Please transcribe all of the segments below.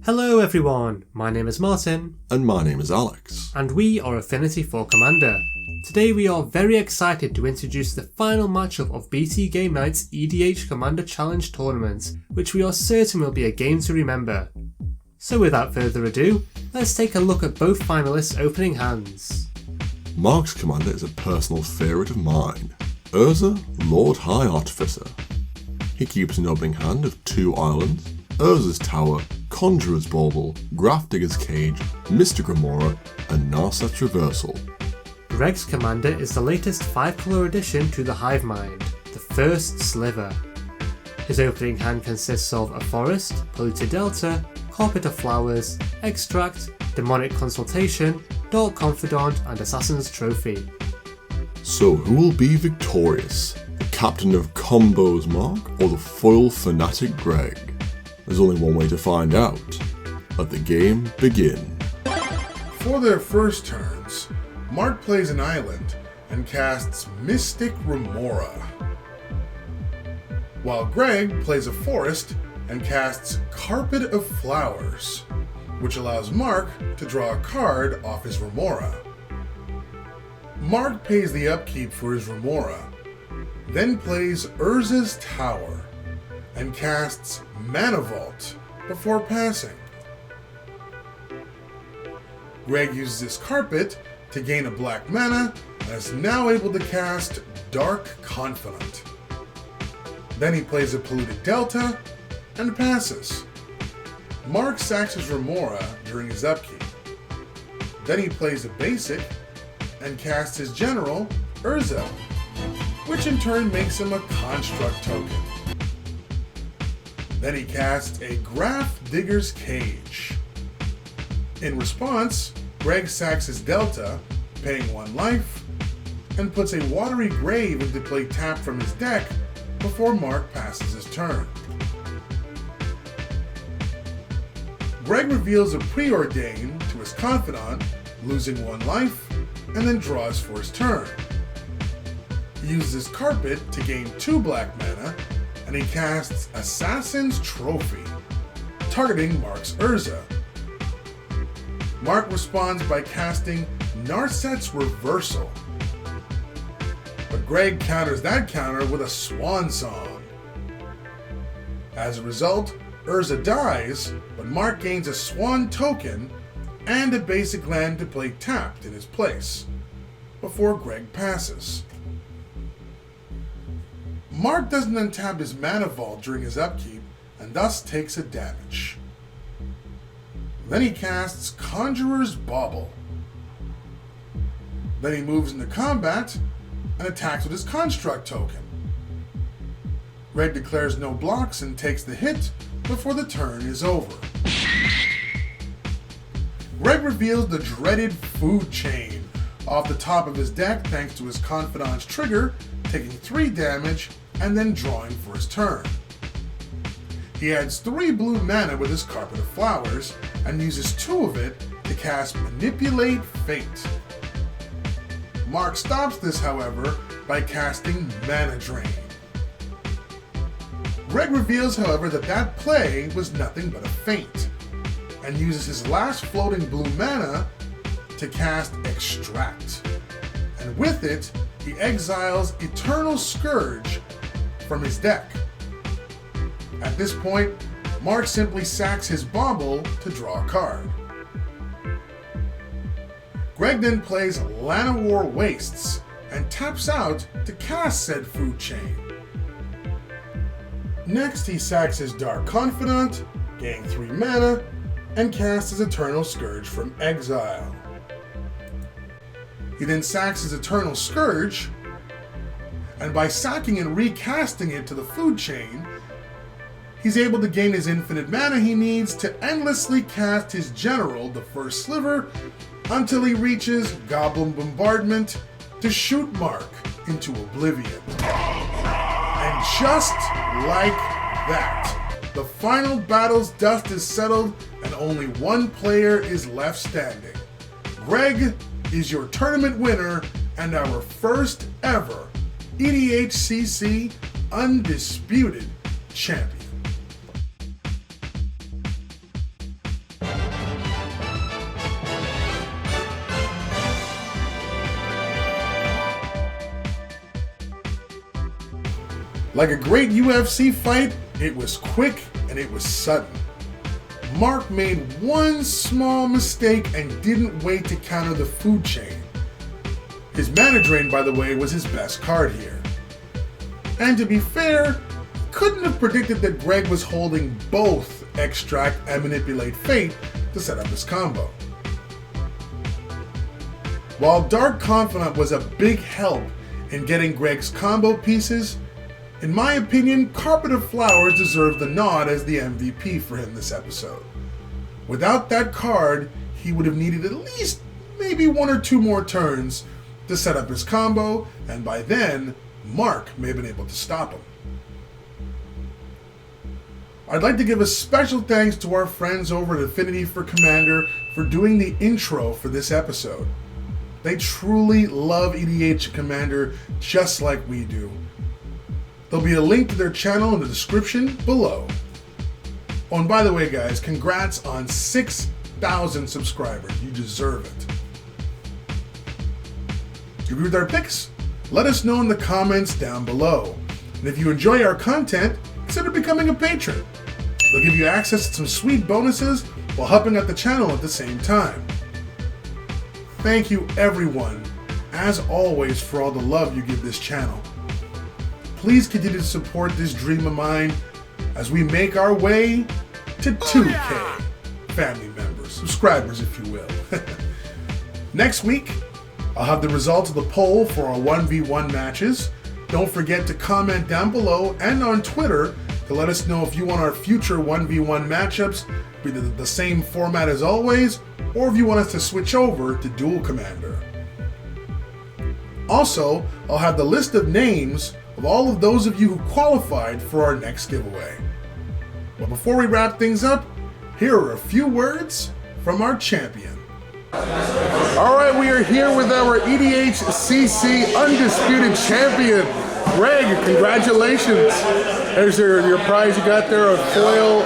Hello everyone, my name is Martin. And my name is Alex. And we are Affinity for Commander. Today we are very excited to introduce the final matchup of BT Game Night's EDH Commander Challenge Tournament, which we are certain will be a game to remember. So without further ado, let's take a look at both finalists' opening hands. Mark's commander is a personal favourite of mine, Urza, Lord High Artificer. He keeps an opening hand of 2 islands, Urza's Tower, Conjurer's Bauble, Grafdigger's Cage, Mystic Remora, and Narset's Reversal. Greg's commander is the latest 5-colour addition to the Hive Mind, the first Sliver. His opening hand consists of a Forest, Polluted Delta, Carpet of Flowers, Extract, Demonic Consultation, Dark Confidant, and Assassin's Trophy. So who will be victorious? The captain of Combos Mark or the foil fanatic Greg? There's only one way to find out. Let the game begin. For their first turns, Mark plays an island and casts Mystic Remora, while Greg plays a forest and casts Carpet of Flowers, which allows Mark to draw a card off his Remora. Mark pays the upkeep for his Remora, then plays Urza's Tower and casts Mana Vault before passing. Greg uses his Carpet to gain a black mana and is now able to cast Dark Confidant. Then he plays a Polluted Delta and passes. Mark sacks his Remora during his upkeep. Then he plays a basic and casts his general, Urza, which in turn makes him a construct token. Then he casts a Grafdigger's Cage. In response, Greg sacks his Delta, paying 1 life, and puts a Watery Grave into play tapped from his deck before Mark passes his turn. Greg reveals a Preordain to his Confidant, losing 1 life, and then draws for his turn. He uses his Carpet to gain 2 black mana, and he casts Assassin's Trophy, targeting Mark's Urza. Mark responds by casting Narset's Reversal, but Greg counters that counter with a Swan Song. As a result, Urza dies, but Mark gains a Swan token and a basic land to play tapped in his place, before Greg passes. Mark doesn't untap his Mana Vault during his upkeep, and thus takes a damage. Then he casts Conjurer's Bauble. Then he moves into combat and attacks with his Construct token. Greg declares no blocks and takes the hit before the turn is over. Greg reveals the dreaded Food Chain off the top of his deck thanks to his Confidant's trigger, taking 3 damage and then drawing for his turn. He adds 3 blue mana with his Carpet of Flowers and uses 2 of it to cast Manipulate Fate. Mark stops this, however, by casting Mana Drain. Greg reveals, however, that play was nothing but a feint, and uses his last floating blue mana to cast Extract. And with it, he exiles Eternal Scourge from his deck. At this point, Mark simply sacks his Bauble to draw a card. Greg then plays Llanowar Wastes and taps out to cast said Food Chain. Next, he sacks his Dark Confidant, gaining 3 mana, and casts his Eternal Scourge from exile. He then sacks his Eternal Scourge, and by sacking and recasting it to the Food Chain, he's able to gain his infinite mana he needs to endlessly cast his general, the first Sliver, until he reaches Goblin Bombardment to shoot Mark into oblivion. And just like that, the final battle's dust is settled and only 1 player is left standing. Greg is your tournament winner and our first ever EDHCC Undisputed Champion. Like a great UFC fight, it was quick and it was sudden. Mark made one small mistake and didn't wait to counter the food chain. His mana drain, by the way, was his best card here. And to be fair, couldn't have predicted that Greg was holding both Extract and Manipulate Fate to set up his combo. While Dark Confidant was a big help in getting Greg's combo pieces, in my opinion, Carpet of Flowers deserved the nod as the MVP for him this episode. Without that card, he would have needed at least maybe 1 or 2 more turns to set up his combo, and by then, Mark may have been able to stop him. I'd like to give a special thanks to our friends over at Affinity for Commander for doing the intro for this episode. They truly love EDH Commander just like we do. There'll be a link to their channel in the description below. Oh, and by the way, guys, congrats on 6,000 subscribers. You deserve it. Do you agree with our picks? Let us know in the comments down below. And if you enjoy our content, consider becoming a patron. They'll give you access to some sweet bonuses while helping out the channel at the same time. Thank you, everyone, as always, for all the love you give this channel. Please continue to support this dream of mine as we make our way to 2K family members, subscribers if you will. Next week, I'll have the results of the poll for our 1v1 matches. Don't forget to comment down below and on Twitter to let us know if you want our future 1v1 matchups be the same format as always, or if you want us to switch over to Dual Commander. Also, I'll have the list of names of all of those of you who qualified for our next giveaway. But before we wrap things up, here are a few words from our champion. Alright, we are here with our EDH CC Undisputed Champion, Greg. Congratulations. There's your prize you got there, a foil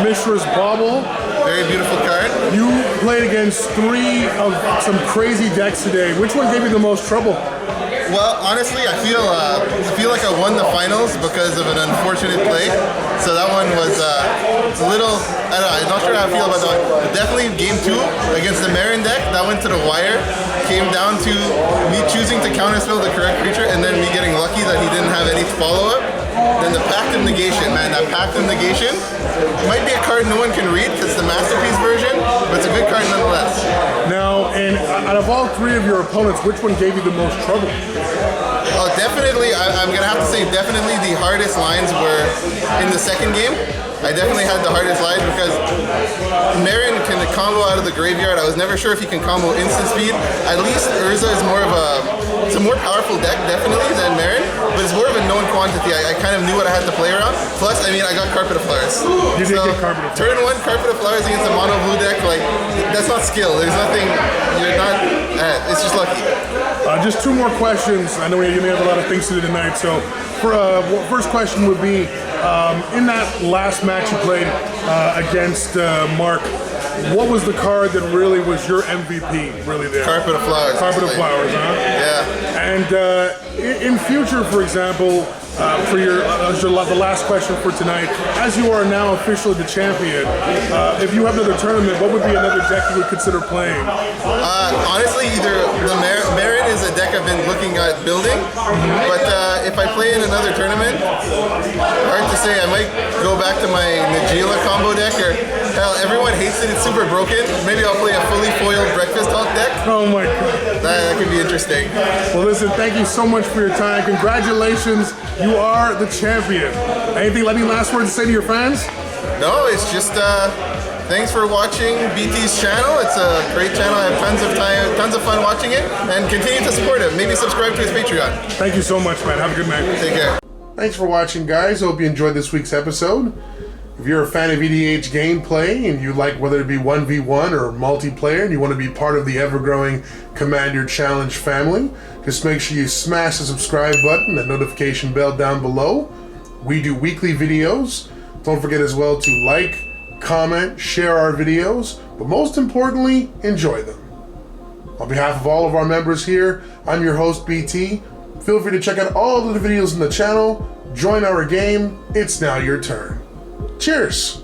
Mishra's Bauble. Very beautiful card. You played against 3 of some crazy decks today. Which one gave you the most trouble? Well, honestly, I feel like I won the finals because of an unfortunate play. So that one was a little, I don't know, I'm not sure how I feel about that one. But definitely game 2 against the Marin deck, that went to the wire. Came down to me choosing to counterspell the correct creature and then me getting lucky that he didn't have any follow-up. Then the Pact of Negation, man, that Pact of Negation might be a card no one can read because it's the Masterpiece version, but it's a good card nonetheless. Now, and out of all 3 of your opponents, which one gave you the most trouble? Oh, definitely, I'm going to have to say definitely the hardest lines were in the second game. I definitely had the hardest lines because Marin can combo out of the graveyard. I was never sure if he can combo instant speed. At least Urza is more of it's a more powerful deck, definitely, than Marin, but it's more of a known quantity. I kind of knew what I had to play around. Plus, I mean, I got Carpet of Flowers. You did get Carpet of Flowers. Turn 1, Carpet of Flowers against a mono blue deck, like, that's not skill. There's nothing, you're not, it's just lucky. Just 2 more questions. I know you may have a lot of things to do tonight, so for first question would be, in that last match you played against Mark, what was the card that really was your MVP, really there? Carpet of Flowers. Carpet of Flowers, huh? Yeah. And in future, for example, for the last question for tonight, as you are now officially the champion, if you have another tournament, what would be another deck you would consider playing? Honestly, either the Marin is a deck I've been looking at building, but if I play in another tournament, hard to say. I might go back to my Najila combo deck, or hell, everyone hates it, it's super broken. Maybe I'll play a fully foiled Breakfast Hulk deck. Oh my god. That could be interesting. Well listen, thank you so much for your time. Congratulations, you are the champion. Any last words to say to your fans? No, it's just thanks for watching BT's channel. It's a great channel. I have tons of fun watching it, and continue to support him. Maybe subscribe to his Patreon. Thank you so much, man. Have a good night. Take care. Thanks for watching, guys. Hope you enjoyed this week's episode. If you're a fan of EDH gameplay and you like whether it be 1v1 or multiplayer and you want to be part of the ever-growing Commander Challenge family, just make sure you smash the subscribe button and notification bell down below. We do weekly videos. Don't forget as well to like, comment, share our videos, but most importantly, enjoy them. On behalf of all of our members here, I'm your host, BT. Feel free to check out all of the videos in the channel, join our game, it's now your turn. Cheers!